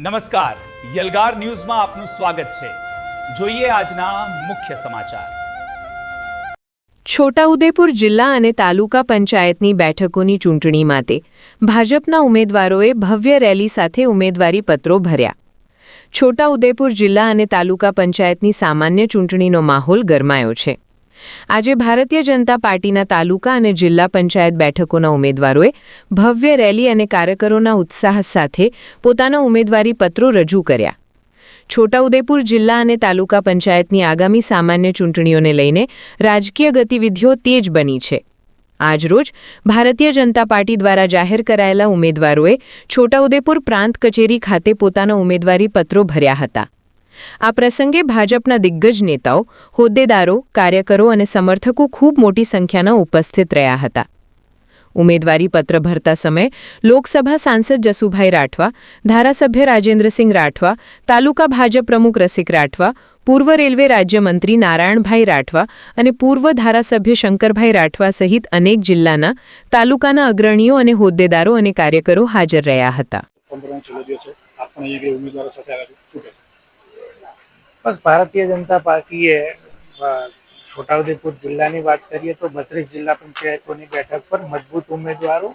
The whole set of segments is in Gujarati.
નમસ્કાર, યલગાર ન્યૂઝમાં આપનું સ્વાગત છે। જોઈએ આજના મુખ્ય સમાચાર। છોટાઉદેપુર જિલ્લા અને તાલુકા પંચાયતની બેઠકોની ચૂંટણી માટે ભાજપના ઉમેદવારોએ ભવ્ય રેલી સાથે ઉમેદવારી પત્રો ભર્યા। છોટાઉદેપુર જિલ્લા અને તાલુકા પંચાયતની સામાન્ય ચૂંટણીનો માહોલ ગરમાયો છે। આજે ભારતીય જનતા પાર્ટીના તાલુકા અને જિલ્લા પંચાયત બેઠકોના ઉમેદવારોએ ભવ્ય રેલી અને કાર્યકરોના ઉત્સાહ સાથે પોતાના ઉમેદવારી પત્રો રજૂ કર્યા। છોટાઉદેપુર જિલ્લા અને તાલુકા પંચાયતની આગામી સામાન્ય ચૂંટણીઓને લઈને રાજકીય ગતિવિધિઓ તેજ બની છે। આજરોજ ભારતીય જનતા પાર્ટી દ્વારા જાહેર કરાયેલા ઉમેદવારોએ છોટાઉદેપુર પ્રાંત કચેરી ખાતે પોતાના ઉમેદવારી પત્રો ભર્યા હતા। આ પ્રસંગે ભાજપના દિગ્ગજ નેતાઓ, હોદ્દેદારો, કાર્યકરો અને સમર્થકો ખૂબ મોટી સંખ્યામાં ઉપસ્થિત રહ્યા હતા। ઉમેદવારી પત્ર ભરતા સમયે લોકસભા સાંસદ જસુભાઈ રાઠવા, ધારાસભ્ય રાજેન્દ્રસિંહ રાઠવા, તાલુકા ભાજપ પ્રમુખ રસિક રાઠવા, પૂર્વ રેલવે રાજ્યમંત્રી નારાયણભાઈ રાઠવા અને પૂર્વ ધારાસભ્ય શંકરભાઈ રાઠવા સહિત અનેક જિલ્લાના, તાલુકાના અગ્રણીઓ અને હોદ્દેદારો અને કાર્યકરો હાજર રહ્યા હતા। बस भारतीय जनता पार्टी छोटाउदेपुर जिला की बात करिए तो 32 जिला पंचायतों की बैठक पर मजबूत उम्मीदवारों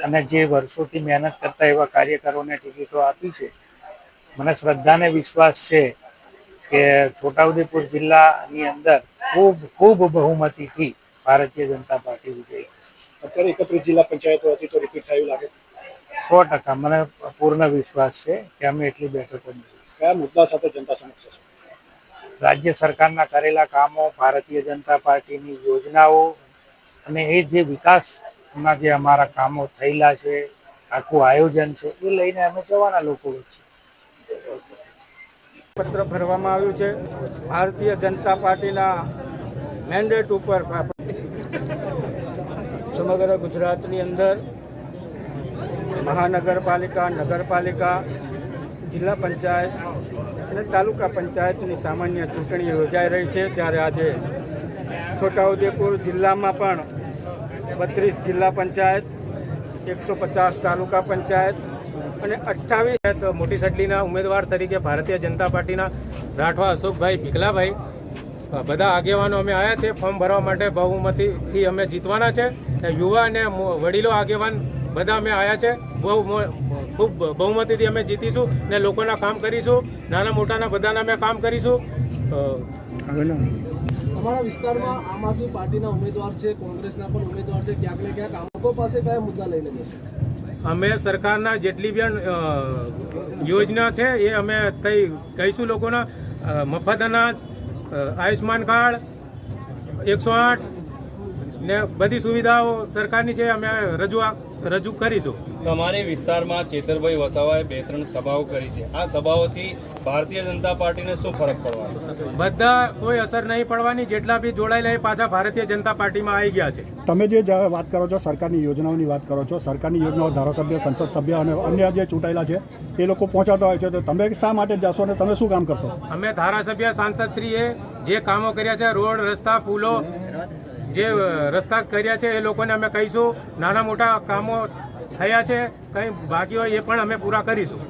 અને જે વર્ષોથી મહેનત કરતા એવા કાર્યકરોને ટિકિટો આપી છે। મને શ્રદ્ધા ને વિશ્વાસ છે કે છોટાઉદેપુર જિલ્લાની અંદર ખૂબ બહુમતીથી ભારતીય જનતા પાર્ટી વિજયી થશે। અત્યારે 31 જિલ્લા પંચાયતો હતી તો રિપીટ થયું લાગે? 100% મને પૂર્ણ વિશ્વાસ છે કે અમે એટલી બેઠકો મેળવીશું। કયા મુદ્દા સાથે જનતા સમક્ષ? રાજ્ય સરકારના કરેલા કામો, ભારતીય જનતા પાર્ટીની યોજનાઓ અને એ જે વિકાસના જે અમારા કામો થયેલા છે, આખું આયોજન છે, એ લઈને અમે જવાના લોકો વચ્ચે। પત્ર ભરવામાં આવ્યું છે ભારતીય જનતા પાર્ટીના મેન્ડેટ ઉપર। સમગ્ર ગુજરાતની અંદર મહાનગરપાલિકા, નગરપાલિકા, જિલ્લા પંચાયત અને તાલુકા પંચાયતની સામાન્ય ચૂંટણી યોજાઈ રહી છે, ત્યારે આજે છોટાઉદેપુર જિલ્લામાં પણ 32 જિલ્લા પંચાયત, 150 તાલુકા પંચાયત અને 28 મોટી સડલીના ઉમેદવાર તરીકે ભારતીય જનતા પાર્ટીના રાઠવા અશોકભાઈ ભીખલાભાઈ બધા આગેવાનો અમે આવ્યા છે ફોર્મ ભરવા માટે। બહુમતીથી અમે જીતવાના છે। યુવા અને વડીલો આગેવાન બધા અમે આવ્યા છે। ખૂબ બહુમતીથી અમે જીતીશું ને લોકોના કામ કરીશું, નાના મોટાના બધાના અમે કામ કરીશું। અમારા વિસ્તારમાં આમ આદમી પાર્ટીના ઉમેદવાર છે, કોંગ્રેસના પણ ઉમેદવાર છે, ક્યાંક ને ક્યાંક આ લોકો પાસે કયા મુદ્દા લઈને જશે? અમે સરકારના જેટલી પણ યોજના છે એ અમે કહીશું લોકોના। મફત અનાજ, આયુષ્માન કાર્ડ, 108 ને બધી સુવિધાઓ સરકારની છે, અમે રજૂ કરીશું। તમારી વિસ્તારમાં ચેતરભાઈ વસાવાએ 2-3 સભાઓ કરી છે। આ સભાઓથી ભારતીય જનતા પાર્ટીને શું ફરક પડવાનો? બધા કોઈ અસર નહીં પડવાની। જેટલા બી જોડાયેલા એ પાછા ભારતીય જનતા પાર્ટીમાં આવી ગયા છે। તમે જે વાત કરો છો, સરકારની યોજનાઓની વાત કરો છો, સરકારની યોજનાઓ ધારાસભ્ય, સંસદ સભ્ય અને અન્ય જે ચૂંટાયેલા છે એ લોકો પહોંચાડતા હોય છે, તો તમે શા માટે જશો અને તમે શું કામ કરશો? અમે ધારાસભ્ય, સાંસદશ્રીએ જે કામો કર્યા છે, રોડ, રસ્તા, પુલો, જે રસ્તા કર્યા છે એ લોકોને અમે કહીશું। નાના મોટા કામો થયા છે, કંઈ બાકી હોય એ પણ અમે પૂરા કરીશું।